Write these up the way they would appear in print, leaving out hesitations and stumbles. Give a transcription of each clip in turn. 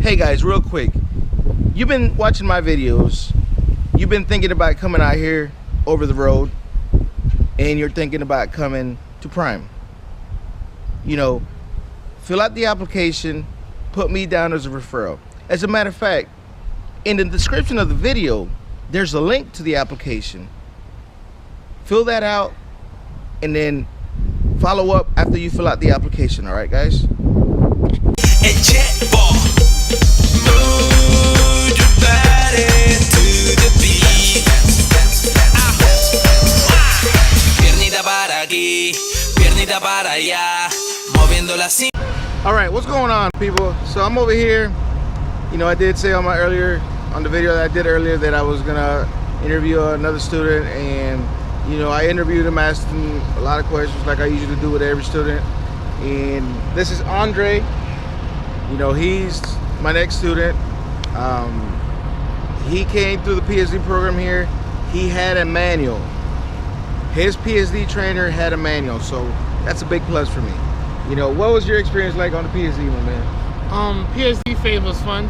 Hey guys, real quick, you've been watching my videos, you've been thinking about coming out here over the road, and you're thinking about coming to Prime. You know, fill out the application, put me down as a referral. As a matter of fact, in the description of the video, there's a link to the application. Fill that out and then follow up after you fill out the application, all right guys? All right, what's going on, people? So I'm over here. You know, I did say on the video that I did earlier that I was gonna interview another student, and you know, I interviewed him, asked him a lot of questions like I usually do with every student. And this is Andre. You know, he's my next student. He came through the PSD program here. He had a manual. His PSD trainer had a manual, so that's a big plus for me. You know, what was your experience like on the PSD, my man? PSD phase was fun.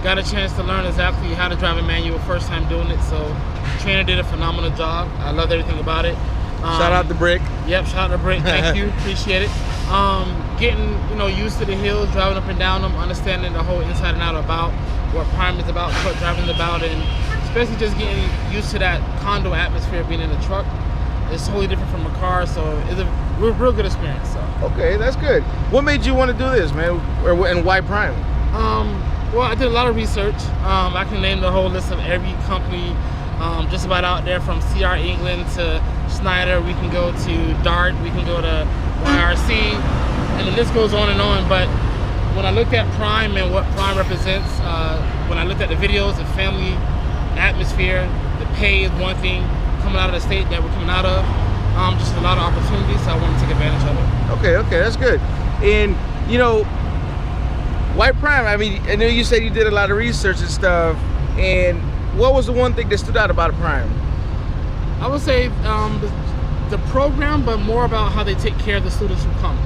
Got a chance to learn exactly how to drive a manual first time doing it, so the trainer did a phenomenal job. I loved everything about it. Shout out to Brick. Yep, shout out to Brick. Thank you, appreciate it. Getting used to the hills, driving up and down them, understanding the whole inside and out about what Prime is about, what driving is about, and especially just getting used to that condo atmosphere being in the truck. It's totally different from a car, so it's a real good experience. So. Okay, that's good. What made you want to do this, man, and why Prime? Well, I did a lot of research. I can name the whole list of every company just about out there, from CR England to Schneider. We can go to DART, we can go to YRC, and the list goes on and on. But when I looked at Prime and what Prime represents, when I looked at the videos, the family atmosphere, the pay is one thing, coming out of the state that we're coming out of, just a lot of opportunities, so I want to take advantage of it. Okay, that's good. And you know, why Prime? I mean, I know you said you did a lot of research and stuff, and what was the one thing that stood out about a Prime? I would say the program, but more about how they take care of the students who come.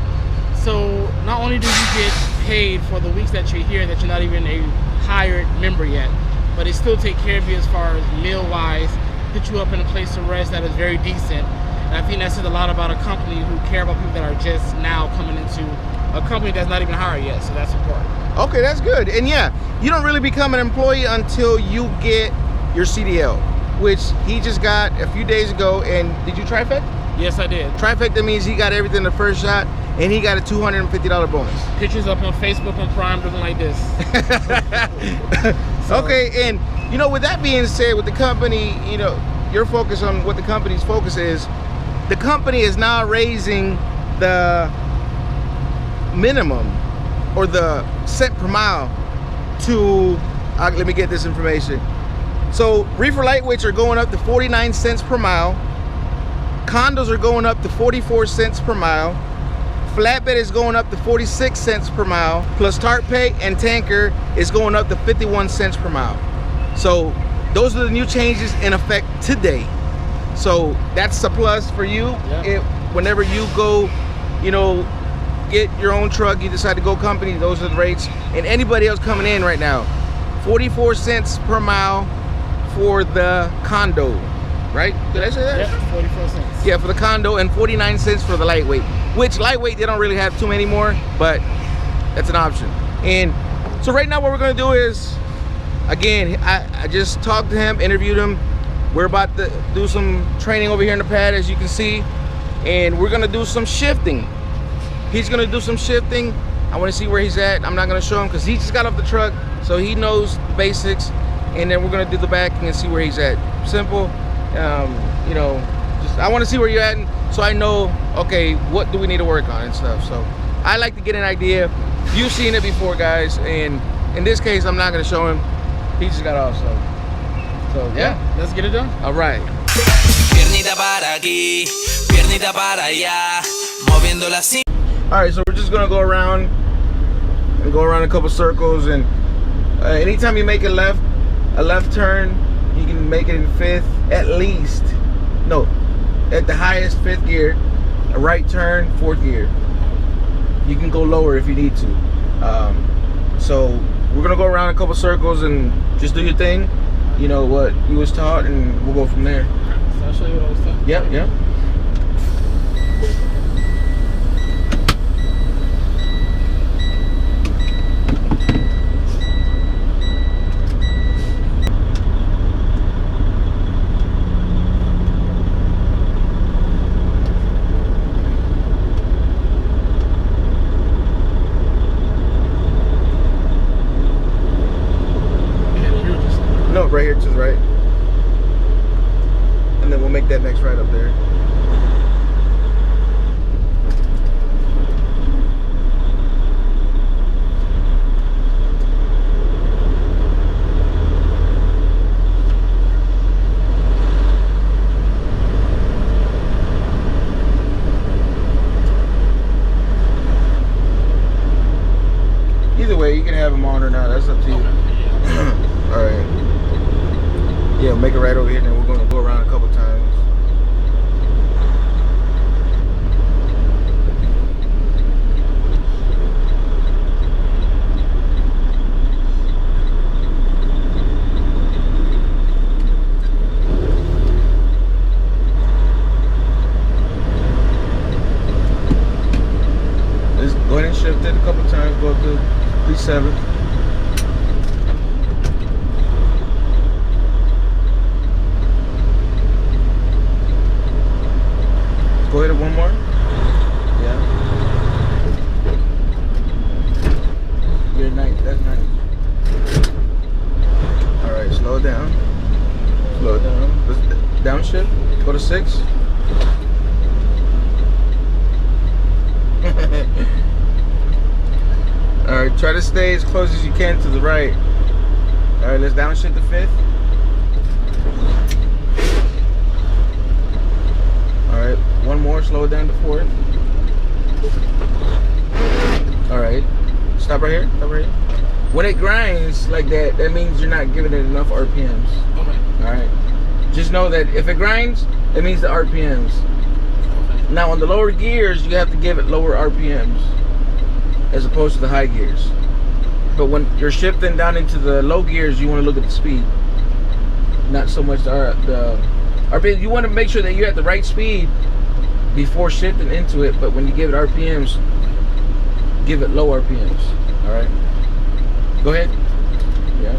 So not only do you get paid for the weeks that you're here, that you're not even a hired member yet, but they still take care of you as far as meal-wise, put you up in a place to rest that is very decent. And I think that says a lot about a company who care about people that are just now coming into a company that's not even hired yet, so that's important. Okay, that's good. And yeah, you don't really become an employee until you get your CDL, which he just got a few days ago. And did you trifecta? Yes, I did. Trifecta means he got everything the first shot, and he got a $250 bonus. Pictures up on Facebook and Prime looking like this. So. Okay, and you know, with that being said, with the company, you know, your focus on what the company's focus is, the company is now raising the minimum or the cent per mile to, let me get this information. So reefer lightweights are going up to 49 cents per mile. Condos are going up to 44 cents per mile. Flatbed is going up to 46 cents per mile. Plus tarp pay and tanker is going up to 51 cents per mile. So those are the new changes in effect today. So that's a plus for you. Yep. Whenever you go, you know, get your own truck, you decide to go company, those are the rates. And anybody else coming in right now, 44 cents per mile for the condo, right? Did I say that? Yeah, 44 cents. Yeah, for the condo, and 49 cents for the lightweight. Which lightweight, they don't really have too many more, but that's an option. And so right now what we're gonna do is, again, I just talked to him, interviewed him. We're about to do some training over here in the pad, as you can see. And we're gonna do some shifting. He's gonna do some shifting. I wanna see where he's at. I'm not gonna show him because he just got off the truck, so he knows the basics. And then we're gonna do the backing and see where he's at. Simple, you know, just I wanna see where you're at, so I know, okay, what do we need to work on and stuff. So I like to get an idea. You've seen it before, guys, and in this case, I'm not gonna show him. He just got off, so yeah, let's get it done. All right. All right, so we're just gonna go around a couple circles, and anytime you make a left turn, you can make it in fifth, at least. No, at the highest, fifth gear. A right turn, fourth gear. You can go lower if you need to. So we're gonna go around a couple circles and just do your thing. You know what you was taught, and we'll go from there. So I'll show you what I was taught. Yep, yep. No, right here to the right. And then we'll make that next right up there. Either way, you can have them on or not. That's up to you. All right. Yeah, make it right over here, and then we're gonna go around a couple times. Let's go ahead and shift it a couple times. Go up to 37. Go ahead, one more. Yeah. You're nice. That's nice. All right, slow it down. Slow it down. Let's downshift. Go to 6. All right, try to stay as close as you can to the right. All right, let's downshift to 5th. Alright, one more, slow it down to 4th. Alright, stop right here, stop right here. When it grinds like that, that means you're not giving it enough RPMs. Okay. Alright, just know that if it grinds, it means the RPMs. Okay. Now on the lower gears, you have to give it lower RPMs as opposed to the high gears. But when you're shifting down into the low gears, you want to look at the speed, not so much the RPMs. You want to make sure that you're at the right speed before shifting into it, but when you give it RPMs, give it low RPMs. All right, go ahead. Yeah.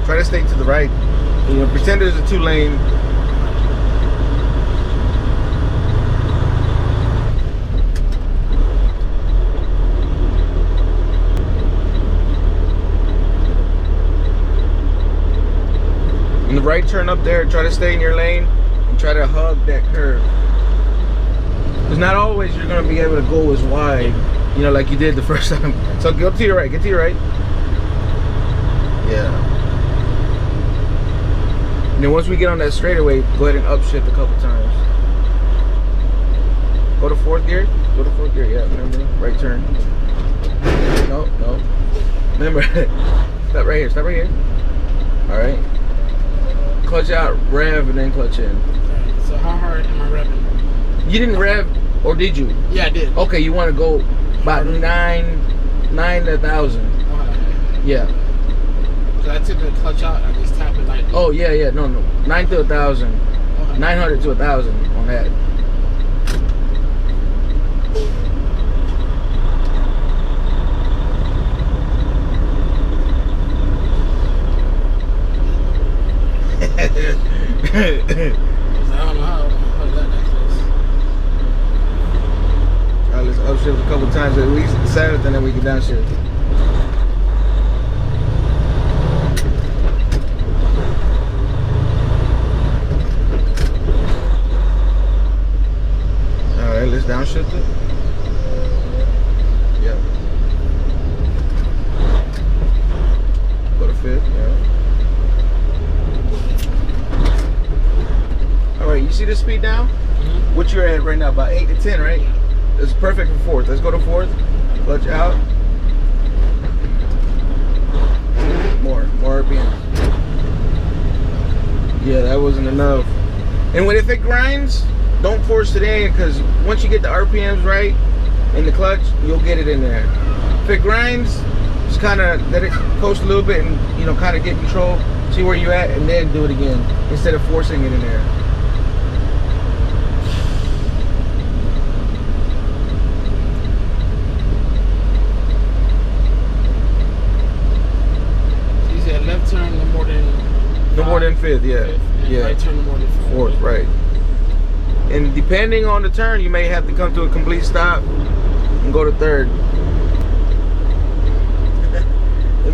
Try to stay to the right. You know, pretend there's a 2-lane. In the right turn up there, try to stay in your lane and try to hug that curve. Because not always you're going to be able to go as wide, you know, like you did the first time. So go to your right, get to your right. Yeah. And then once we get on that straightaway, go ahead and upshift a couple times. Go to 4th gear. Go to 4th gear, yeah, remember? Right turn. No, no. Remember, stop right here, stop right here. Alright. Clutch out, rev, and then clutch in. Okay. So how hard am I revving? You didn't rev, or did you? Yeah, I did. Okay, you want to go about 9 to 1,000. Okay. Yeah. So I took the clutch out, I just tapped it like. Oh, yeah, yeah, no, no. 9 to 1,000. Okay. 900 to 1,000 on that. I don't know how that next is. Alright, let's upshift a couple times at least 7th, and then we can downshift. Alright, let's downshift it. Yep. Go to 5th, yeah. Alright, you see the speed now? Mm-hmm. What you're at right now? About 8 to 10, right? it's perfect for fourth. Let's go to fourth. Clutch out. More RPMs. Yeah, that wasn't enough. And if it grinds, don't force it in, because once you get the RPMs right in the clutch, you'll get it in there. If it grinds, just kind of let it coast a little bit and, you know, kind of get control, see where you're at, and then do it again instead of forcing it in there. So you said left turn no more than fifth, yeah. Fifth, yeah. Right turn no more than Fourth, right. And depending on the turn, you may have to come to a complete stop and go to third.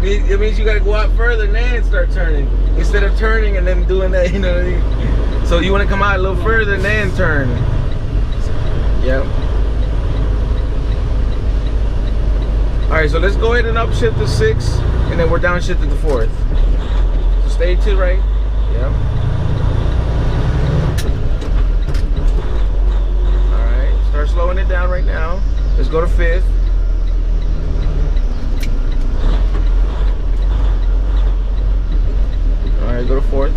It means you got to go out further and then start turning, instead of turning and then doing that, you know what I mean? So you want to come out a little further and then turn. Yep. All right, so let's go ahead and upshift to 6, and then we're downshifted to 4th. So stay to the right. Yep. All right, start slowing it down right now. Let's go to 5th. All right, go to 4th.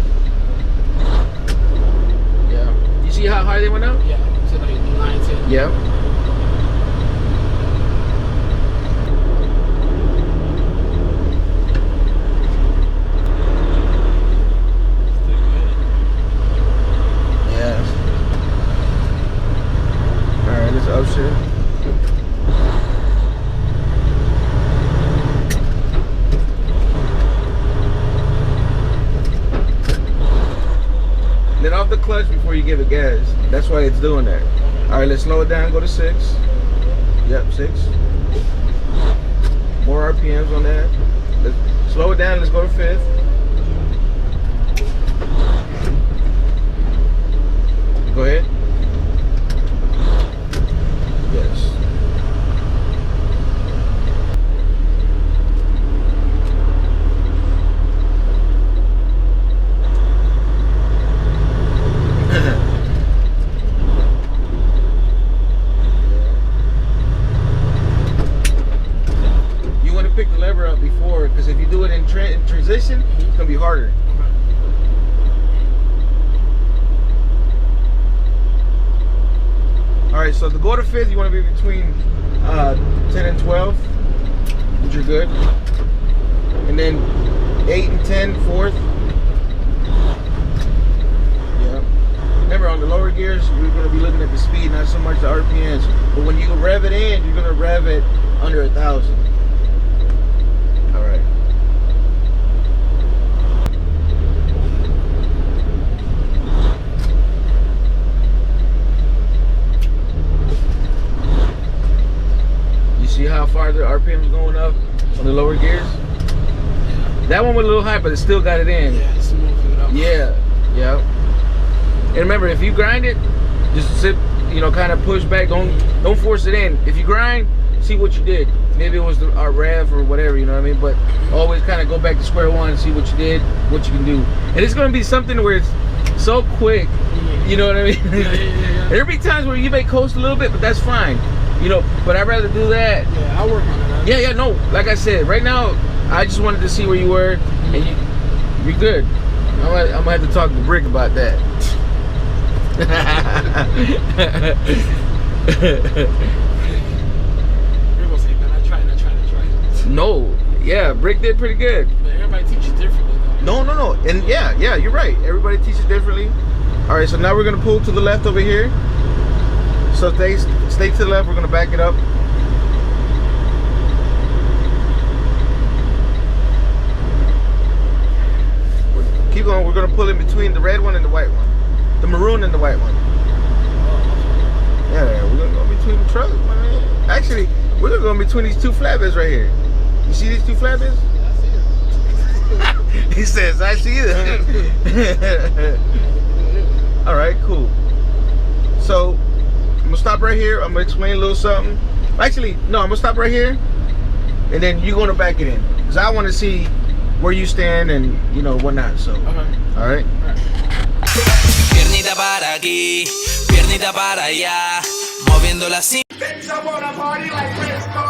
Yeah. You see how high they went up? Yeah, to like 9, 10. Yep. Yeah. All right, let's upshift. Let off the clutch before you give it gas. That's why it's doing that. All right, let's slow it down. Go to 6. Yep, 6. More RPMs on that. Let's slow it down. Let's go to 5th. Go ahead. Yes. Pick the lever up before, because if you do it in transition, it's gonna be harder. All right, so to go to 5th, you want to be between 10 and 12, which you're good, and then 8 and 10, 4th. Yeah. Remember, on the lower gears, you're gonna be looking at the speed, not so much the RPMs. But when you rev it in, you're gonna rev it under 1,000. All right. You see how far the RPM is going up on the lower gears? Yeah. That one was a little high, but it still got it in. Yeah, it's moving it up. Yeah, yeah. And remember, if you grind it, just sit, you know, kind of push back. Don't force it in. If you grind, see what you did. Maybe it was our rev or whatever, you know what I mean? But always kind of go back to square one and see what you did, what you can do. And it's gonna be something where it's so quick, you know what I mean? Yeah. There'll be times where you may coast a little bit, but that's fine, you know. But I'd rather do that. Yeah, I'll work on it. Yeah, no. Like I said, right now, I just wanted to see where you were, and you're good. I'm gonna have to talk to Brick about that. No, yeah, Brick did pretty good. But everybody teaches differently though. No. And yeah, you're right. Everybody teaches differently. All right, so now we're gonna pull to the left over here. So stay to the left, we're gonna back it up. Keep going, we're gonna pull in between the red one and the white one. The maroon and the white one. Yeah, we're gonna go between the trucks, man. Actually, we're gonna go in between these two flatbeds right here. You see these two flatbeds? Yeah, I see it. He says, I see them. All right, cool. So I'm gonna stop right here. I'm gonna explain a little something. Actually, no, I'm gonna stop right here, and then you're gonna back it in, because I want to see where you stand and, you know, whatnot. So, Okay. all right. Piernita para aquí, piernita para allá, moviéndola así. Bitch, I wanna party like Frisco.